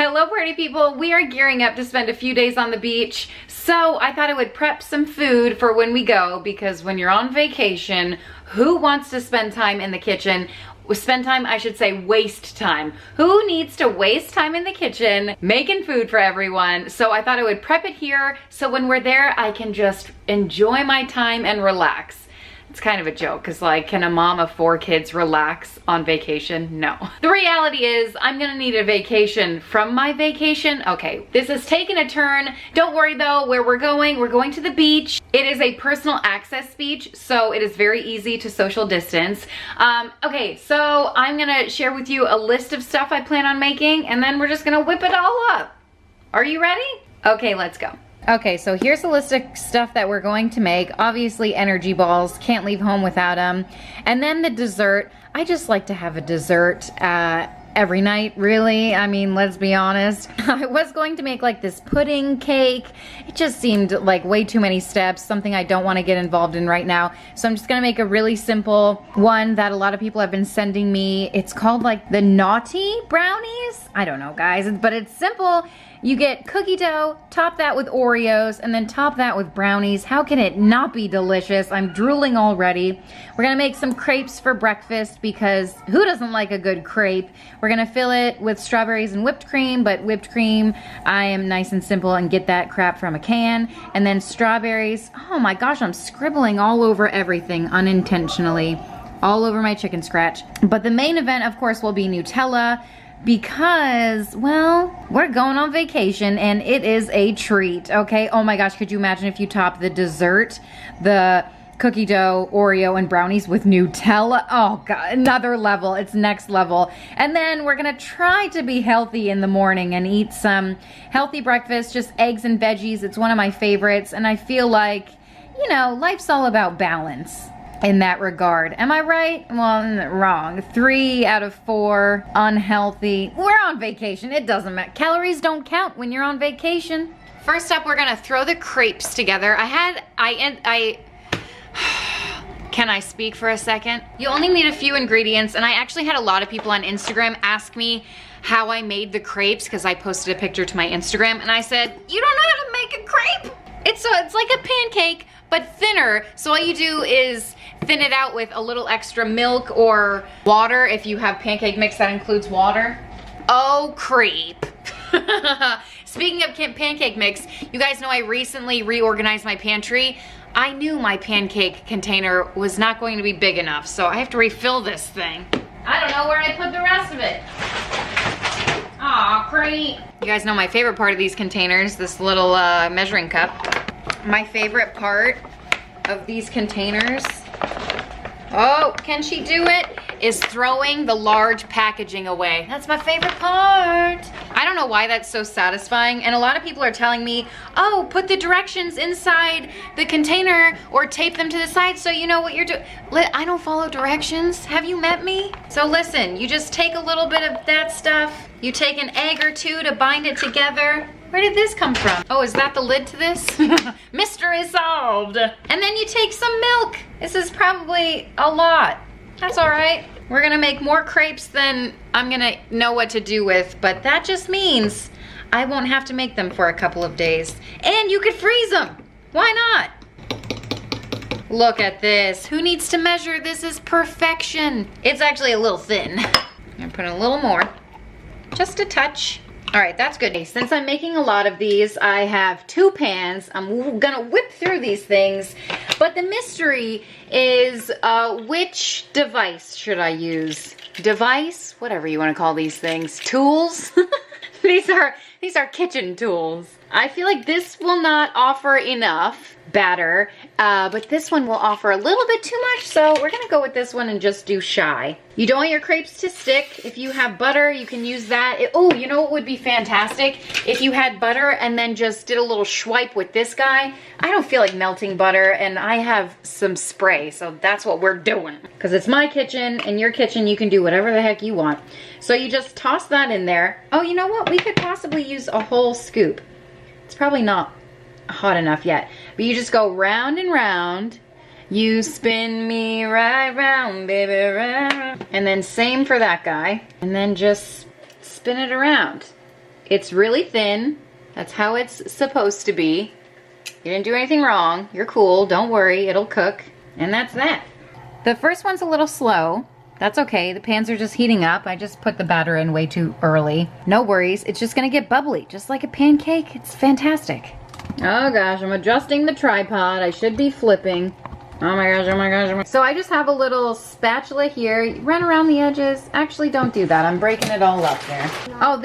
Hello party people, we are gearing up to spend a few days on the beach, so I thought I would prep some food for when we go, because when you're on vacation, who wants to spend time in the kitchen? Spend time, I should say waste time. Who needs to waste time in the kitchen making food for everyone? So I thought I would prep it here so when we're there I can just enjoy my time and relax. It's kind of a joke because like, can a mom of 4 kids relax on vacation? No. The reality is I'm gonna need a vacation from my vacation. Okay, this has taken a turn. Don't worry though, where we're going to the beach. It is a personal access beach, so it is very easy to social distance. Okay, so I'm gonna share with you a list of stuff I plan on making and then we're just gonna whip it all up. Are you ready? Okay, let's go. Okay, so here's a list of stuff that we're going to make. Obviously energy balls, can't leave home without them. And then the dessert. I just like to have a dessert every night, really. I mean, let's be honest. I was going to make like this pudding cake. It just seemed like way too many steps, something I don't want to get involved in right now. So I'm just gonna make a really simple one that a lot of people have been sending me. It's called like the naughty brownies. I don't know guys, but it's simple. You get cookie dough, top that with Oreos, and then top that with brownies. How can it not be delicious? I'm drooling already. We're gonna make some crepes for breakfast because who doesn't like a good crepe? We're gonna fill it with strawberries and whipped cream, but whipped cream, I am nice and simple and get that crap from a can. And then strawberries. Oh my gosh, I'm scribbling all over everything unintentionally. All over my chicken scratch. But the main event, of course, will be Nutella. Because, well, we're going on vacation and it is a treat, okay? Oh my gosh, could you imagine if you top the dessert, the cookie dough, Oreo, and brownies with Nutella? Oh God, another level, it's next level. And then we're gonna try to be healthy in the morning and eat some healthy breakfast, just eggs and veggies. It's one of my favorites and I feel like, you know, life's all about balance. In that regard. Am I right? Well, wrong. 3 out of 4 unhealthy. We're on vacation. It doesn't matter. Calories don't count when you're on vacation. First up, we're gonna throw the crepes together. Can I speak for a second? You only need a few ingredients, and I actually had a lot of people on Instagram ask me how I made the crepes because I posted a picture to my Instagram, and I said, you don't know how to make a crepe? It's like a pancake, but thinner. So all you do is thin it out with a little extra milk or water if you have pancake mix that includes water. Oh, creep. Speaking of pancake mix, you guys know I recently reorganized my pantry. I knew my pancake container was not going to be big enough, so I have to refill this thing. I don't know where I put the rest of it. Aw, creep. You guys know my favorite part of these containers, this little measuring cup. My favorite part of these containers, oh, can she do it? Is throwing the large packaging away. That's my favorite part. I don't know why that's so satisfying, and a lot of people are telling me, oh, put the directions inside the container or tape them to the side so you know what you're doing. I don't follow directions. Have you met me? So listen, you just take a little bit of that stuff, you take an egg or 2 to bind it together. Where did this come from? Oh, is that the lid to this? Mystery solved. And then you take some milk. This is probably a lot. That's all right. We're gonna make more crepes than I'm gonna know what to do with, but that just means I won't have to make them for a couple of days. And you could freeze them. Why not? Look at this. Who needs to measure? This is perfection. It's actually a little thin. I'm gonna put in a little more. Just a touch. All right, that's good. Since I'm making a lot of these, I have 2 pans. I'm gonna whip through these things, but the mystery is which device should I use? Device? Whatever you wanna call these things. Tools? These are kitchen tools. I feel like this will not offer enough batter, but this one will offer a little bit too much, so we're gonna go with this one and just do shy. You don't want your crepes to stick. If you have butter, you can use that. Oh, you know what would be fantastic? If you had butter and then just did a little swipe with this guy. I don't feel like melting butter, and I have some spray, so that's what we're doing. Because it's my kitchen, and your kitchen, you can do whatever the heck you want. So you just toss that in there. Oh, you know what? We could possibly use a whole scoop. It's probably not hot enough yet, but you just go round and round. You spin me right round, baby, right round. And then same for that guy. And then just spin it around. It's really thin. That's how it's supposed to be. You didn't do anything wrong. You're cool. Don't worry. It'll cook. And that's that. The first one's a little slow. That's okay. The pans are just heating up. I just put the batter in way too early. No worries. It's just gonna get bubbly, just like a pancake. It's fantastic. Oh gosh, I'm adjusting the tripod. I should be flipping. Oh my gosh, oh my gosh, oh my gosh. So I just have a little spatula here. Run around the edges. Actually, don't do that. I'm breaking it all up there. Oh,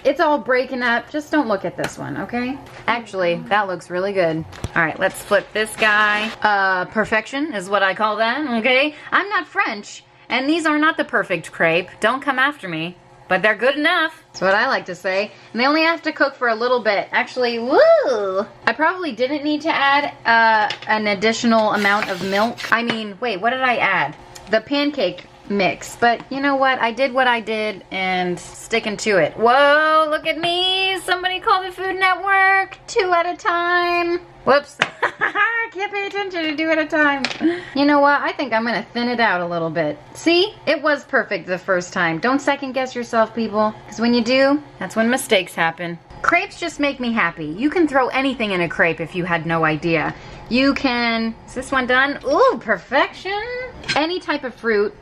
it's all breaking up. Just don't look at this one, okay? Actually, that looks really good. All right, let's flip this guy. Perfection is what I call that, okay? I'm not French, and these are not the perfect crepe. Don't come after me. But they're good enough. That's what I like to say. And they only have to cook for a little bit. Actually, woo! I probably didn't need to add an additional amount of milk. I mean, wait, what did I add? The pancake mix. But you know what? I did what I did and sticking to it. Whoa, look at me. Somebody call the Food Network. 2 at a time. Whoops. I can't pay attention to 2 at a time. You know what? I think I'm gonna thin it out a little bit. See? It was perfect the first time. Don't second guess yourself, people. Because when you do, that's when mistakes happen. Crepes just make me happy. You can throw anything in a crepe if you had no idea. You can... Is this one done? Ooh, perfection. Any type of fruit.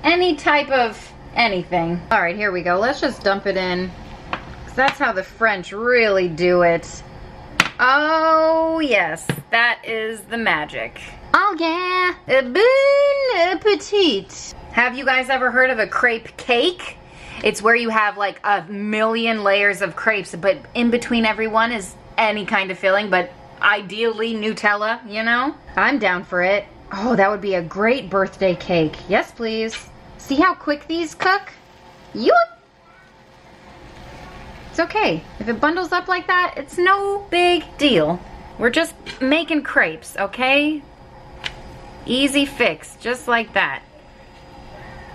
Any type of anything. All right, here we go. Let's just dump it in. Because that's how the French really do it. Oh, yes, that is the magic. Oh, yeah, bon appetit. Have you guys ever heard of a crepe cake? It's where you have like a million layers of crepes, but in between every one is any kind of filling, but ideally Nutella, you know? I'm down for it. Oh, that would be a great birthday cake. Yes, please. See how quick these cook? Yoink! It's okay. If it bundles up like that, it's no big deal. We're just making crepes, okay? Easy fix, just like that.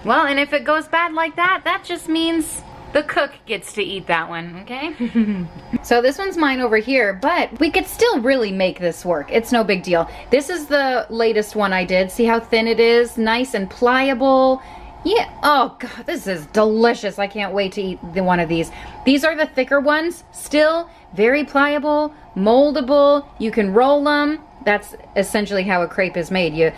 Well, and if it goes bad like that, that just means the cook gets to eat that one, okay? So this one's mine over here, but we could still really make this work. It's no big deal. This is the latest one I did. See how thin it is? Nice and pliable. Yeah, oh God, this is delicious. I can't wait to eat one of these. These are the thicker ones, still very pliable, moldable. You can roll them. That's essentially how a crepe is made. You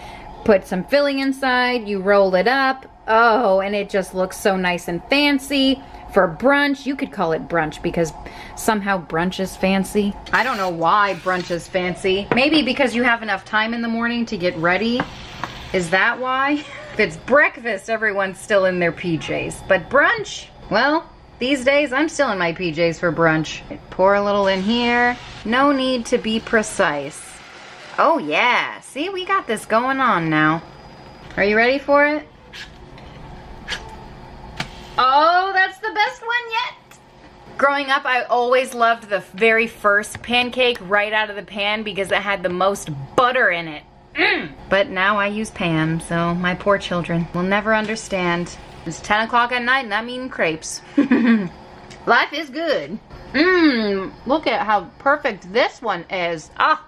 put some filling inside, you roll it up. Oh, and it just looks so nice and fancy. For brunch, you could call it brunch because somehow brunch is fancy. I don't know why brunch is fancy. Maybe because you have enough time in the morning to get ready. Is that why? If it's breakfast, everyone's still in their PJs. But brunch, well, these days I'm still in my PJs for brunch. Pour a little in here. No need to be precise. Oh yeah, see, we got this going on now. Are you ready for it? Oh, that's the best one yet. Growing up, I always loved the very first pancake right out of the pan because it had the most butter in it. But now I use Pam, so my poor children will never understand. It's 10 o'clock at night and I'm eating crepes. Life is good. Look at how perfect this one is. Ah,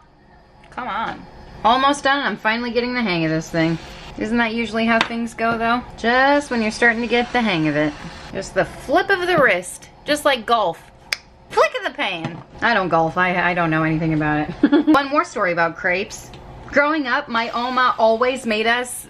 come on. Almost done. I'm finally getting the hang of this thing. Isn't that usually how things go though? Just when you're starting to get the hang of it. Just the flip of the wrist. Just like golf. Flick of the pan. I don't golf. I don't know anything about it. One more story about crepes. Growing up, my Oma always made us,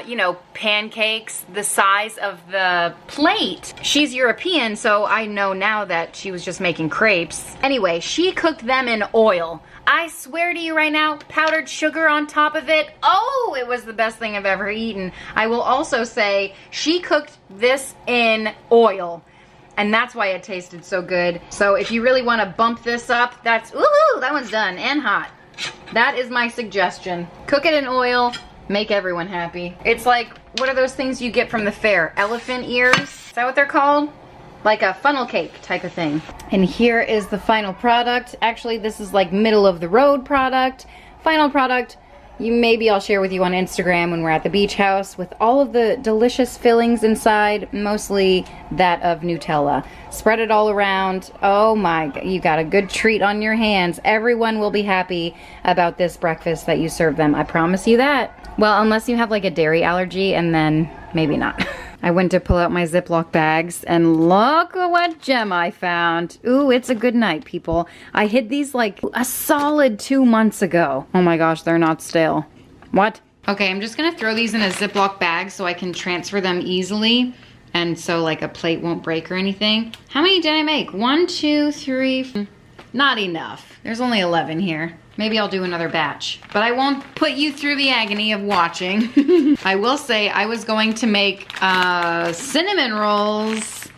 you know, pancakes the size of the plate. She's European, so I know now that she was just making crepes. Anyway, she cooked them in oil. I swear to you right now, powdered sugar on top of it. Oh, it was the best thing I've ever eaten. I will also say she cooked this in oil. And that's why it tasted so good. So if you really want to bump this up, that's, woohoo, that one's done and hot. That is my suggestion. Cook it in oil, make everyone happy. It's like, what are those things you get from the fair? Elephant ears? Is that what they're called? Like a funnel cake type of thing. And here is the final product. Actually, this is like middle of the road product. Final product, maybe I'll share with you on Instagram when we're at the beach house with all of the delicious fillings inside, mostly that of Nutella. Spread it all around. Oh my, you got a good treat on your hands. Everyone will be happy about this breakfast that you serve them. I promise you that. Well, unless you have like a dairy allergy, and then maybe not. I went to pull out my Ziploc bags and look at what gem I found. Ooh, it's a good night, people. I hid these like a solid 2 months ago. Oh my gosh, they're not stale. What? Okay, I'm just gonna throw these in a Ziploc bag so I can transfer them easily and so like a plate won't break or anything. How many did I make? 1, 2, 3, not enough. There's only 11 here. Maybe I'll do another batch, but I won't put you through the agony of watching. I will say I was going to make cinnamon rolls,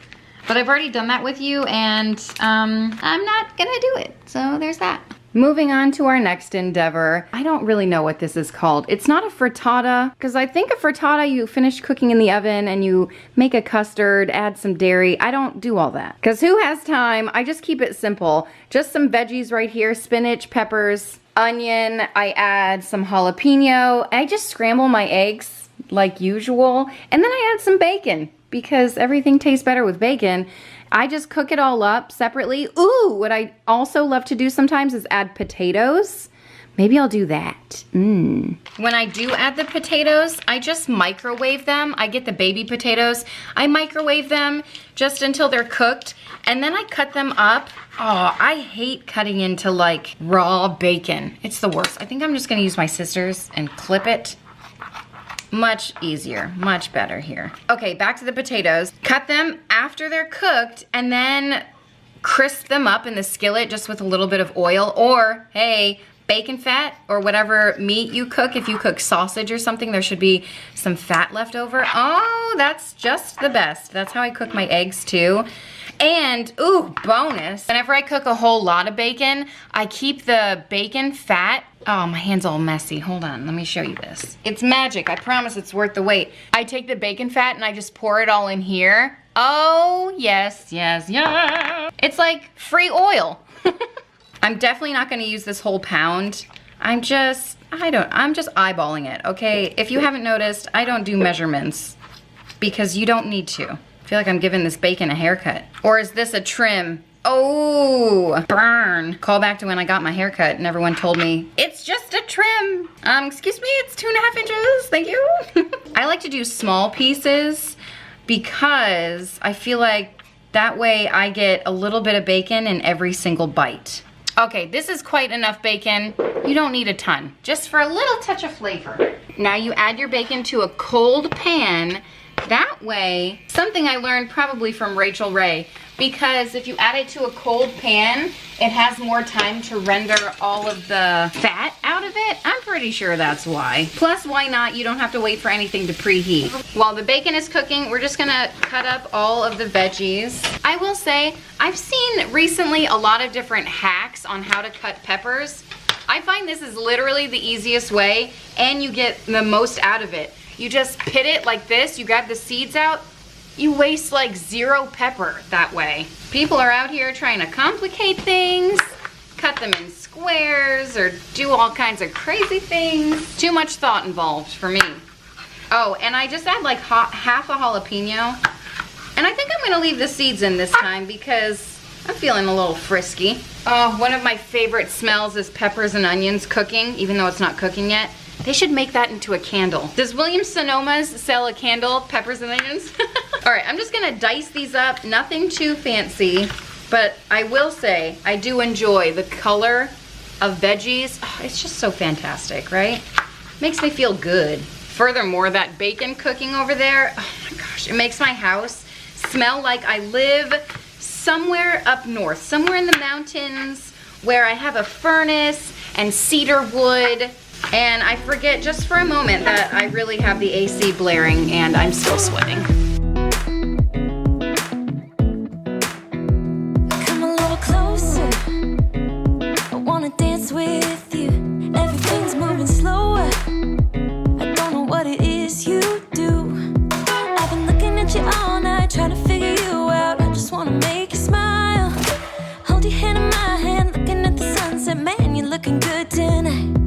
but I've already done that with you and I'm not gonna do it. So there's that. Moving on to our next endeavor. I don't really know what this is called. It's not a frittata, because I think a frittata you finish cooking in the oven and you make a custard, add some dairy. I don't do all that, because who has time? I just keep it simple. Just some veggies right here, spinach, peppers, onion. I add some jalapeno. I just scramble my eggs like usual, and then I add some bacon, because everything tastes better with bacon. I just cook it all up separately. Ooh, what I also love to do sometimes is add potatoes. Maybe I'll do that. When I do add the potatoes, I just microwave them. I get the baby potatoes. I microwave them just until they're cooked, and then I cut them up. Oh, I hate cutting into like raw bacon. It's the worst. I think I'm just gonna use my scissors and clip it. Much easier, much better here. Okay, back to the potatoes. Cut them after they're cooked and then crisp them up in the skillet just with a little bit of oil, or hey, bacon fat or whatever meat you cook. If you cook sausage or something, there should be some fat left over. Oh, that's just the best. That's how I cook my eggs too. And, ooh, bonus, whenever I cook a whole lot of bacon, I keep the bacon fat. Oh, my hand's all messy. Hold on, let me show you this. It's magic, I promise it's worth the wait. I take the bacon fat and I just pour it all in here. Oh, yes, yes, yes. It's like free oil. I'm definitely not gonna use this whole pound. I'm just eyeballing it, okay? If you haven't noticed, I don't do measurements because you don't need to. I feel like I'm giving this bacon a haircut. Or is this a trim? Oh, burn. Call back to when I got my haircut and everyone told me, it's just a trim. Excuse me, it's 2.5 inches, thank you. I like to do small pieces because I feel like that way I get a little bit of bacon in every single bite. Okay, this is quite enough bacon. You don't need a ton, just for a little touch of flavor. Now you add your bacon to a cold pan. That way, something I learned probably from Rachel Ray, because if you add it to a cold pan, it has more time to render all of the fat out of it. I'm pretty sure that's why. Plus, why not? You don't have to wait for anything to preheat. While the bacon is cooking, we're just gonna cut up all of the veggies. I will say, I've seen recently a lot of different hacks on how to cut peppers. I find this is literally the easiest way, and you get the most out of it. You just pit it like this, you grab the seeds out, you waste like 0 pepper that way. People are out here trying to complicate things, cut them in squares, or do all kinds of crazy things. Too much thought involved for me. Oh, and I just add like half a jalapeno. And I think I'm gonna leave the seeds in this time because I'm feeling a little frisky. Oh, one of my favorite smells is peppers and onions cooking, even though it's not cooking yet. They should make that into a candle. Does Williams-Sonoma's sell a candle, peppers and onions? All right, I'm just gonna dice these up, nothing too fancy, but I will say I do enjoy the color of veggies. Oh, it's just so fantastic, right? Makes me feel good. Furthermore, that bacon cooking over there, oh my gosh, it makes my house smell like I live somewhere up north, somewhere in the mountains where I have a furnace and cedar wood. And I forget just for a moment that I really have the AC blaring and I'm still sweating. Come a little closer, I wanna dance with you. Everything's moving slower, I don't know what it is you do. I've been looking at you all night, trying to figure you out. I just wanna make you smile. Hold your hand in my hand, looking at the sunset. Man, you're looking good tonight.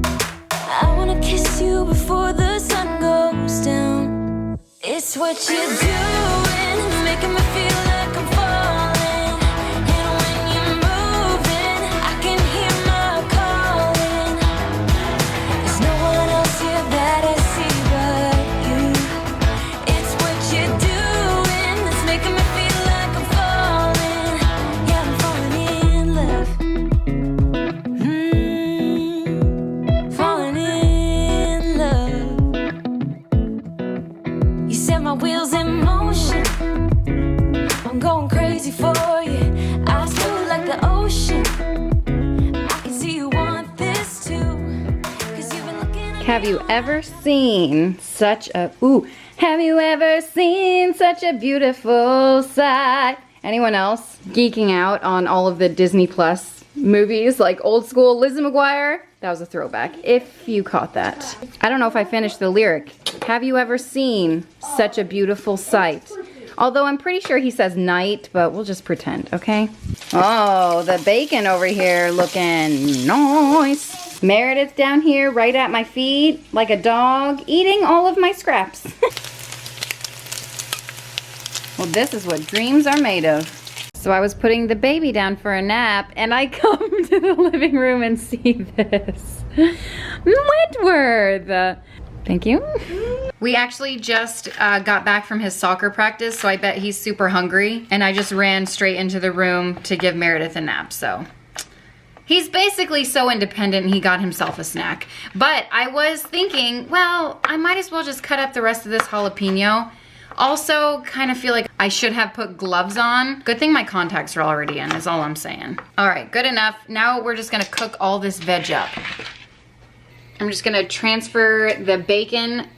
I wanna kiss you before the sun goes down. It's what you're doing, making me feel like I'm falling. And when you're moving, I can hear my calling. There's no one else here that I see but you. It's what you're doing. Have you ever seen such a, have you ever seen such a beautiful sight? Anyone else geeking out on all of the Disney Plus movies, like old school Lizzie McGuire? That was a throwback, if you caught that. I don't know if I finished the lyric. Have you ever seen such a beautiful sight? Although I'm pretty sure he says night, but we'll just pretend, okay? Oh, the bacon over here looking nice. Meredith down here right at my feet, like a dog, eating all of my scraps. Well, this is what dreams are made of. So I was putting the baby down for a nap, and I come to the living room and see this. Whitworth! Thank you. We actually just got back from his soccer practice, so I bet he's super hungry. And I just ran straight into the room to give Meredith a nap, so. He's basically so independent, he got himself a snack. But I was thinking, well, I might as well just cut up the rest of this jalapeno. Also, kind of feel like I should have put gloves on. Good thing my contacts are already in, is all I'm saying. All right, good enough. Now we're just gonna cook all this veg up. I'm just gonna transfer the bacon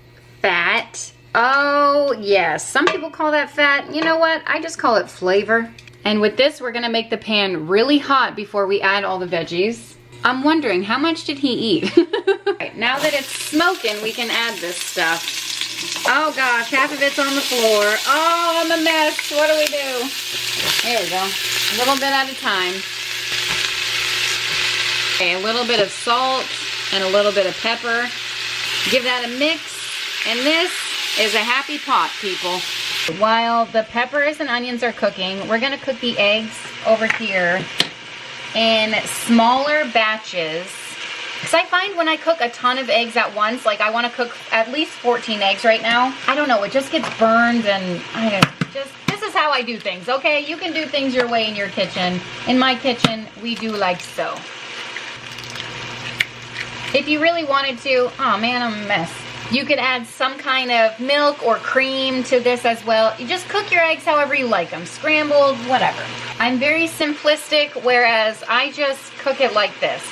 fat. Oh, yes, some people call that fat. You know what? I just call it flavor. And with this, we're gonna make the pan really hot before we add all the veggies. I'm wondering, how much did he eat? Right, now that it's smoking, we can add this stuff. Oh gosh, half of it's on the floor. Oh, I'm a mess. What do we do? There we go. A little bit at a time. Okay, a little bit of salt and a little bit of pepper. Give that a mix. And this is a happy pot, people. While the peppers and onions are cooking, we're gonna cook the eggs over here in smaller batches. Because I find when I cook a ton of eggs at once, like I want to cook at least 14 eggs right now. I don't know, it just gets burned and I don't, this is how I do things, okay? You can do things your way in your kitchen. In my kitchen, we do like so. If you really wanted to, oh man, I'm a mess. You could add some kind of milk or cream to this as well. You just cook your eggs however you like them, scrambled, whatever. I'm very simplistic, whereas I just cook it like this.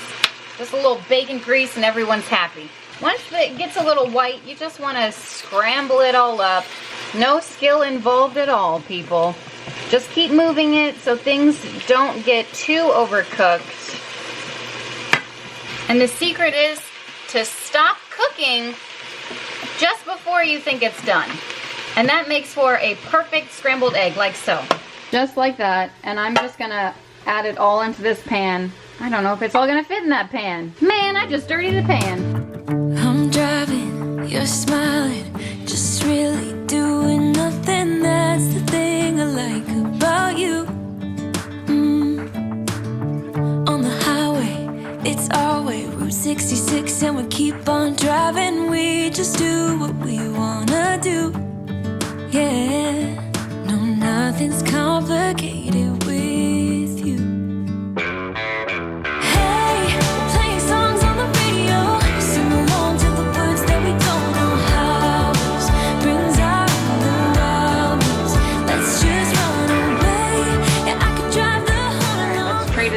Just a little bacon grease and everyone's happy. Once it gets a little white, you just want to scramble it all up. No skill involved at all, people. Just keep moving it so things don't get too overcooked. And the secret is to stop cooking just before you think it's done. And that makes for a perfect scrambled egg, like so. Just like that. And I'm just gonna add it all into this pan. I don't know if it's all gonna fit in that pan. Man, I just dirtied the pan. I'm driving, you're smiling, just really doing nothing. That's the thing I like about you. On the highway, it's our way, Route 66, and we keep on driving. We just do what we wanna do. Yeah, no, nothing's complicated with you.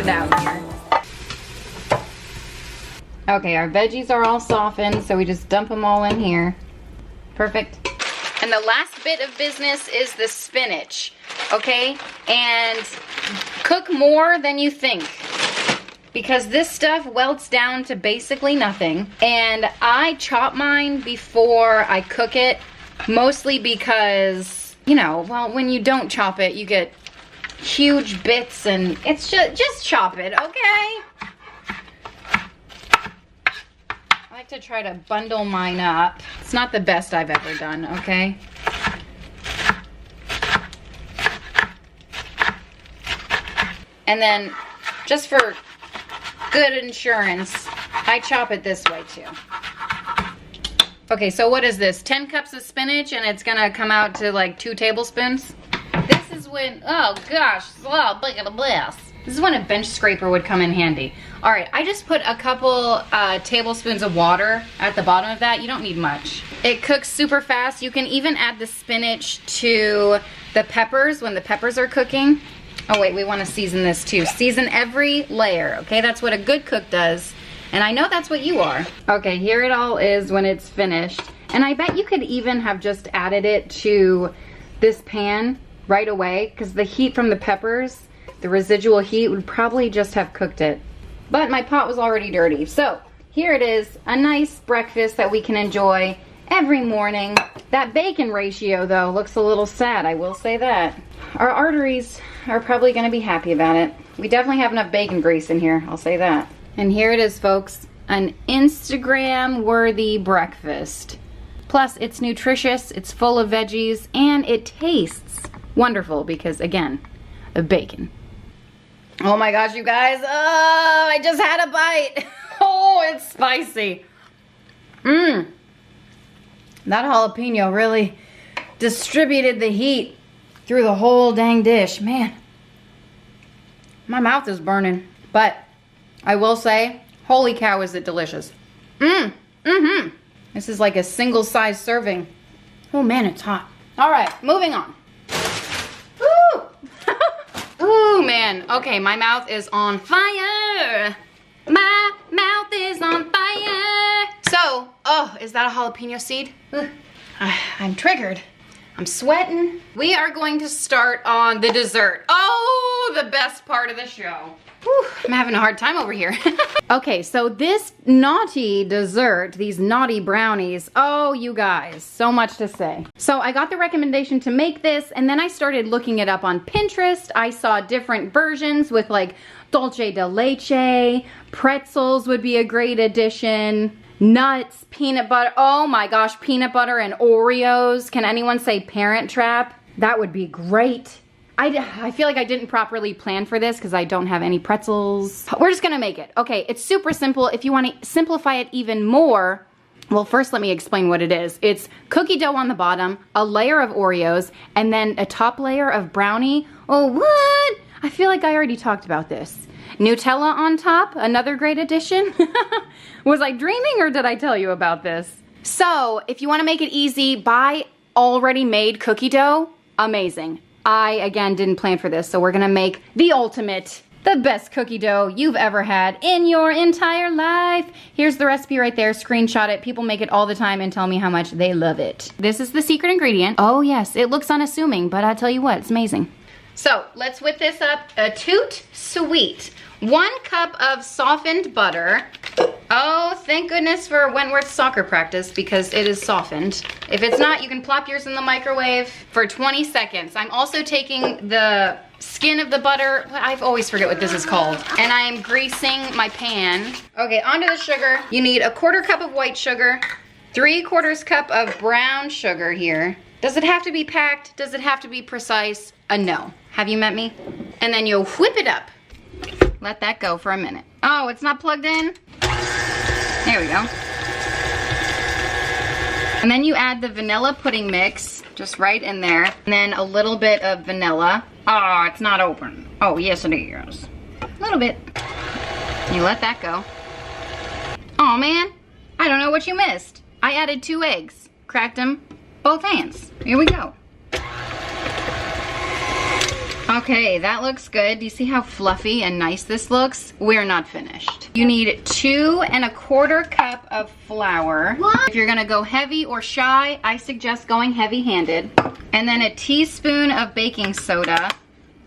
Out here. Okay, our veggies are all softened, so we just dump them all in here. Perfect. And the last bit of business is the spinach, okay? And cook more than you think, because this stuff welts down to basically nothing. And I chop mine before I cook it, mostly because, you know, well, when you don't chop it, you get huge bits, and it's just chop it, okay? I like to try to bundle mine up. It's not the best I've ever done, okay? And then, just for good insurance, I chop it this way too. Okay, so what is this? 10 cups of spinach, and it's gonna come out to like 2 tablespoons? This is when, oh gosh, oh, look at the blast. This is when a bench scraper would come in handy. All right, I just put a couple tablespoons of water at the bottom of that. You don't need much. It cooks super fast. You can even add the spinach to the peppers when the peppers are cooking. Oh wait, we want to season this too. Season every layer, okay? That's what a good cook does. And I know that's what you are. Okay, here it all is when it's finished. And I bet you could even have just added it to this pan right away, because the heat from the peppers, the residual heat, would probably just have cooked it. But my pot was already dirty. So here it is, a nice breakfast that we can enjoy every morning. That bacon ratio though looks a little sad, I will say that. Our arteries are probably gonna be happy about it. We definitely have enough bacon grease in here, I'll say that. And here it is, folks, an Instagram worthy breakfast. Plus it's nutritious, it's full of veggies, and it tastes wonderful because again, of bacon. Oh my gosh, you guys, oh, I just had a bite. Oh, it's spicy. That jalapeno really distributed the heat through the whole dang dish. Man, my mouth is burning. But I will say, holy cow, is it delicious. This is like a single size serving. Oh man, it's hot. All right, moving on. Woo! Ooh, man. Okay, my mouth is on fire. My mouth is on fire. So, oh, is that a jalapeno seed? I'm triggered. I'm sweating. We are going to start on the dessert. Oh, the best part of the show. Whew, I'm having a hard time over here. Okay, so this naughty dessert, these naughty brownies, oh, you guys, so much to say. So I got the recommendation to make this, and then I started looking it up on Pinterest. I saw different versions with like dulce de leche, pretzels would be a great addition, nuts, peanut butter. Oh my gosh, peanut butter and Oreos. Can anyone say Parent Trap? That would be great. I feel like I didn't properly plan for this because I don't have any pretzels. We're just gonna make it. Okay, it's super simple. If you want to simplify it even more, well, first let me explain what it is. It's cookie dough on the bottom, a layer of Oreos, and then a top layer of brownie. Oh, what? I feel like I already talked about this. Nutella on top, another great addition. Was I dreaming or did I tell you about this? So, if you want to make it easy, buy already made cookie dough. Amazing. I, again, didn't plan for this, so we're gonna make the ultimate, the best cookie dough you've ever had in your entire life. Here's the recipe right there, screenshot it. People make it all the time and tell me how much they love it. This is the secret ingredient. Oh yes, it looks unassuming, but I'll tell you what, it's amazing. So, let's whip this up a toot sweet. 1 cup of softened butter. Oh, thank goodness for Wentworth soccer practice because it is softened. If it's not, you can plop yours in the microwave for 20 seconds. I'm also taking the skin of the butter. I always forget what this is called. And I am greasing my pan. Okay, onto the sugar. You need a 1/4 cup of white sugar, 3/4 cup of brown sugar here. Does it have to be packed? Does it have to be precise? No. Have you met me? And then you'll whip it up. Let that go for a minute. Oh, it's not plugged in? There we go. And then you add the vanilla pudding mix, just right in there. And then a little bit of vanilla. Oh, it's not open. Oh, yes it is. A little bit. You let that go. Oh man, I don't know what you missed. I added 2 eggs. Cracked them, both hands. Here we go. Okay, that looks good. Do you see how fluffy and nice this looks? We're not finished. You need 2 1/4 cup of flour. What? If you're gonna go heavy or shy, I suggest going heavy-handed. And then a teaspoon of baking soda.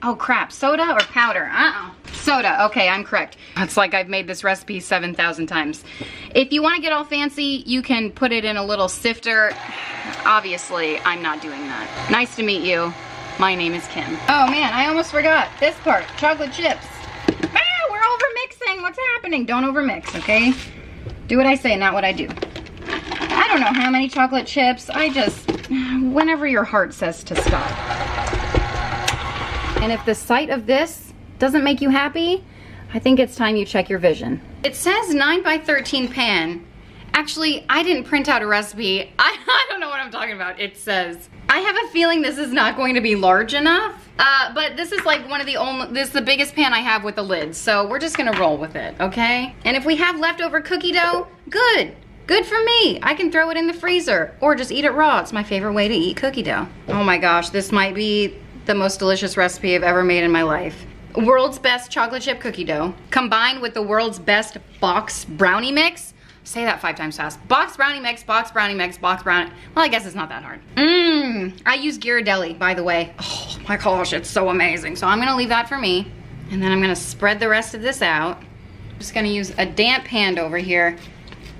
Oh crap, soda or powder? Soda, okay, I'm correct. It's like I've made this recipe 7,000 times. If you wanna get all fancy, you can put it in a little sifter. Obviously, I'm not doing that. Nice to meet you. My name is Kim. Oh man, I almost forgot this part, chocolate chips. Ah, we're over mixing, what's happening? Don't over mix, okay? Do what I say, not what I do. I don't know how many chocolate chips, whenever your heart says to stop. And if the sight of this doesn't make you happy, I think it's time you check your vision. It says 9 by 13 pan. Actually, I didn't print out a recipe. I don't know what I'm talking about. It says, I have a feeling this is not going to be large enough, but this is like this is the biggest pan I have with the lid, so we're just gonna roll with it, okay? And if we have leftover cookie dough, good. Good for me. I can throw it in the freezer or just eat it raw. It's my favorite way to eat cookie dough. Oh my gosh, this might be the most delicious recipe I've ever made in my life. world's best chocolate chip cookie dough combined with the world's best box brownie mix. Say that 5 times fast. Box brownie mix, box brownie mix, box brownie. Well, I guess it's not that hard. I use Ghirardelli, by the way. Oh my gosh, it's so amazing. So I'm gonna leave that for me. And then I'm gonna spread the rest of this out. Just gonna use a damp hand over here.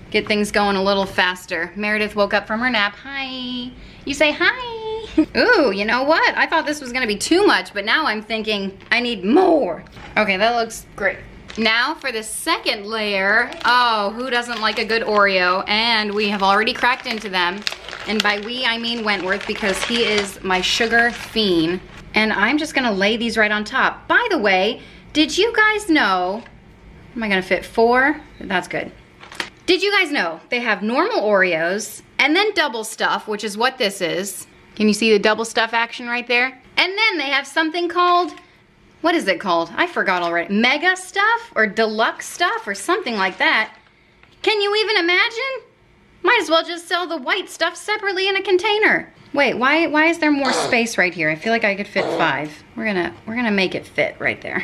Get things going a little faster. Meredith woke up from her nap. Hi. You say hi. Ooh, you know what? I thought this was gonna be too much, but now I'm thinking I need more. Okay, that looks great. Now for the second layer. Oh, who doesn't like a good Oreo? And we have already cracked into them. And by we, I mean Wentworth, because he is my sugar fiend. And I'm just gonna lay these right on top. By the way, did you guys know, am I gonna fit 4? That's good. Did you guys know they have normal Oreos and then double stuff, which is what this is. Can you see the double stuff action right there? And then they have something called, what is it called? I forgot already. Mega stuff or deluxe stuff or something like that. Can you even imagine? Might as well just sell the white stuff separately in a container. Wait, why is there more space right here? I feel like I could fit 5. We're gonna make it fit right there.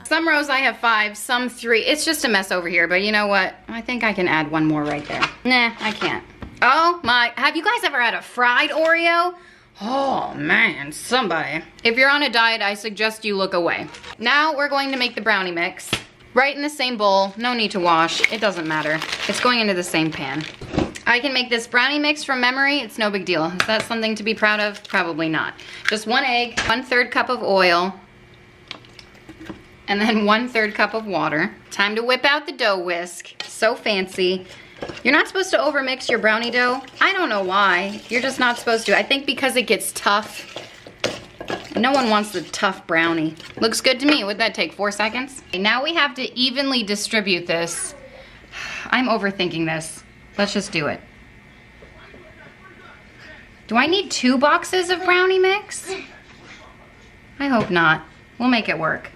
Some rows I have 5, some 3. It's just a mess over here, but you know what? I think I can add 1 more right there. Nah, I can't. Oh my, have you guys ever had a fried Oreo? Oh man, somebody. If you're on a diet, I suggest you look away. Now we're going to make the brownie mix. Right in the same bowl, no need to wash, it doesn't matter. It's going into the same pan. I can make this brownie mix from memory, it's no big deal. Is that something to be proud of? Probably not. Just 1 egg, 1/3 cup of oil, and then 1/3 cup of water. Time to whip out the dough whisk. So fancy. You're not supposed to overmix your brownie dough. I don't know why. You're just not supposed to. I think because it gets tough. No one wants the tough brownie. Looks good to me. Would that take 4 seconds? Now we have to evenly distribute this. I'm overthinking this. Let's just do it. Do I need 2 boxes of brownie mix? I hope not. We'll make it work.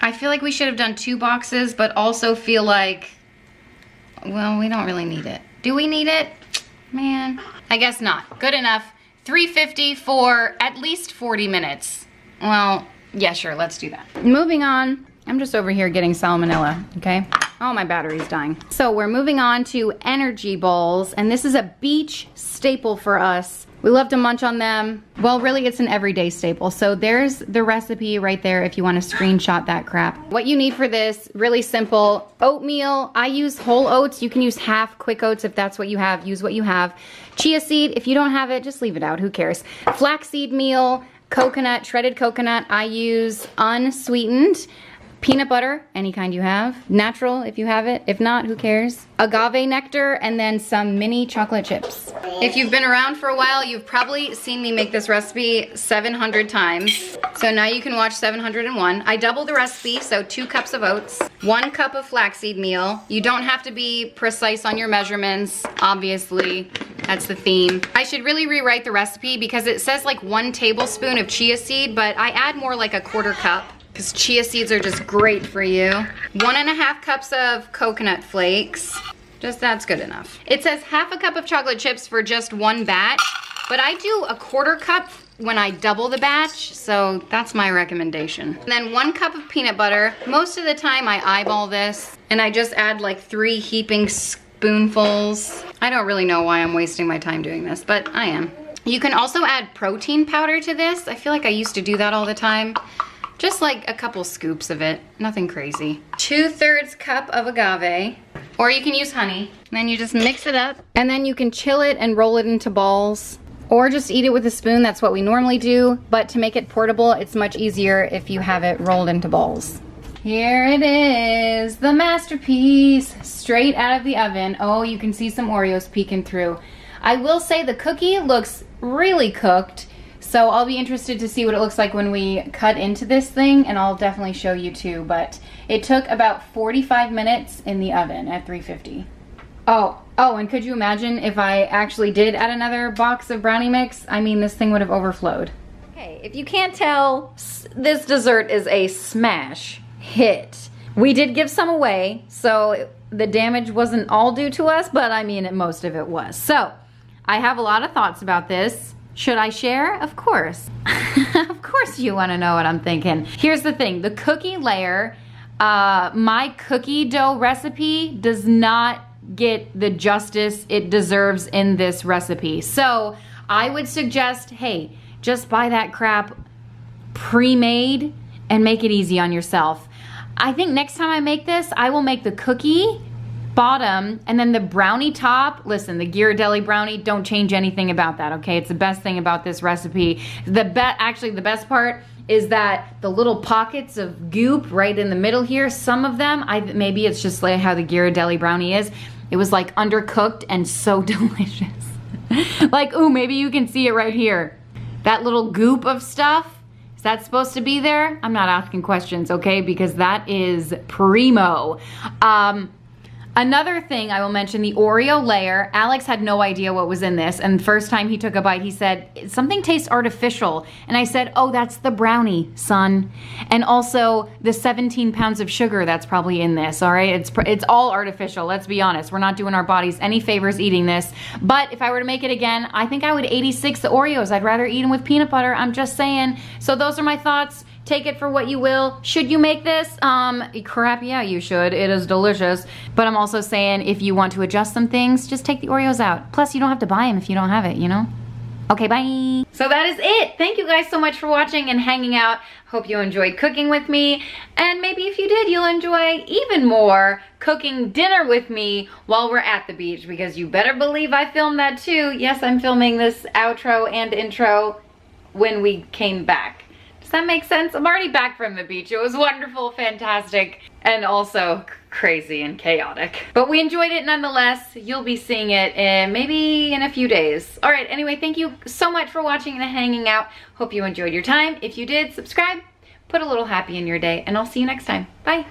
I feel like we should have done 2 boxes, but also feel like, well, we don't really need it. Do we need it? Man, I guess not. Good enough. 350 for at least 40 minutes. Well, yeah, sure, let's do that. Moving on. I'm just over here getting salmonella, okay? Oh, my battery's dying. So we're moving on to energy bowls, and this is a beach staple for us. We love to munch on them. Well, really, it's an everyday staple. So there's the recipe right there if you want to screenshot that crap. What you need for this, really simple. Oatmeal, I use whole oats. You can use half quick oats if that's what you have. Use what you have. Chia seed, if you don't have it, just leave it out. Who cares? Flaxseed meal, coconut, shredded coconut. I use unsweetened. Peanut butter, any kind you have. Natural, if you have it. If not, who cares? Agave nectar, and then some mini chocolate chips. If you've been around for a while, you've probably seen me make this recipe 700 times. So now you can watch 701. I doubled the recipe, so 2 cups of oats, 1 cup of flaxseed meal. You don't have to be precise on your measurements, obviously. That's the theme. I should really rewrite the recipe because it says like 1 tablespoon of chia seed, but I add more like a 1/4 cup. Because chia seeds are just great for you. 1.5 cups of coconut flakes. Just that's good enough. It says half a cup of chocolate chips for just 1 batch, but I do a 1/4 cup when I double the batch, so that's my recommendation. And then 1 cup of peanut butter. Most of the time I eyeball this, and I just add like 3 heaping spoonfuls. I don't really know why I'm wasting my time doing this, but I am. You can also add protein powder to this. I feel like I used to do that all the time. Just like a couple scoops of it, nothing crazy. 2/3 cup of agave, or you can use honey. And then you just mix it up, and then you can chill it and roll it into balls, or just eat it with a spoon. That's what we normally do, but to make it portable, it's much easier if you have it rolled into balls. Here it is, the masterpiece, straight out of the oven. Oh, you can see some Oreos peeking through. I will say the cookie looks really cooked. So I'll be interested to see what it looks like when we cut into this thing, and I'll definitely show you too, but it took about 45 minutes in the oven at 350. Oh, and could you imagine if I actually did add another box of brownie mix? I mean, this thing would have overflowed. Okay, if you can't tell, this dessert is a smash hit. We did give some away, so the damage wasn't all due to us, but I mean, most of it was. So, I have a lot of thoughts about this. Should I share? Of course. Of course you want to know what I'm thinking. Here's the thing, the cookie layer, my cookie dough recipe does not get the justice it deserves in this recipe. So, I would suggest, hey, just buy that crap pre-made and make it easy on yourself. I think next time I make this, I will make the cookie bottom and then the brownie top. Listen, the Ghirardelli brownie, don't change anything about that, okay? It's the best thing about this recipe. Actually, the best part is that the little pockets of goop right in the middle here, some of them, maybe it's just like how the Ghirardelli brownie is. It was like undercooked and so delicious. Like, ooh, maybe you can see it right here. That little goop of stuff, is that supposed to be there? I'm not asking questions, okay? Because that is primo. Another thing I will mention, the Oreo layer. Alex had no idea what was in this, and the first time he took a bite, he said, something tastes artificial. And I said, oh, that's the brownie, son. And also the 17 pounds of sugar that's probably in this, all right? It's all artificial, let's be honest. We're not doing our bodies any favors eating this. But if I were to make it again, I think I would 86 the Oreos. I'd rather eat them with peanut butter, I'm just saying. So those are my thoughts. Take it for what you will. Should you make this? Crap, yeah, you should. It is delicious. But I'm also saying if you want to adjust some things, just take the Oreos out. Plus, you don't have to buy them if you don't have it, you know? Okay, bye. So that is it. Thank you guys so much for watching and hanging out. Hope you enjoyed cooking with me. And maybe if you did, you'll enjoy even more cooking dinner with me while we're at the beach, because you better believe I filmed that too. Yes, I'm filming this outro and intro when we came back. Does that make sense? I'm already back from the beach. It was wonderful, fantastic, and also crazy and chaotic. But we enjoyed it nonetheless. You'll be seeing it maybe in a few days. All right, anyway, thank you so much for watching and hanging out. Hope you enjoyed your time. If you did, subscribe, put a little happy in your day, and I'll see you next time. Bye.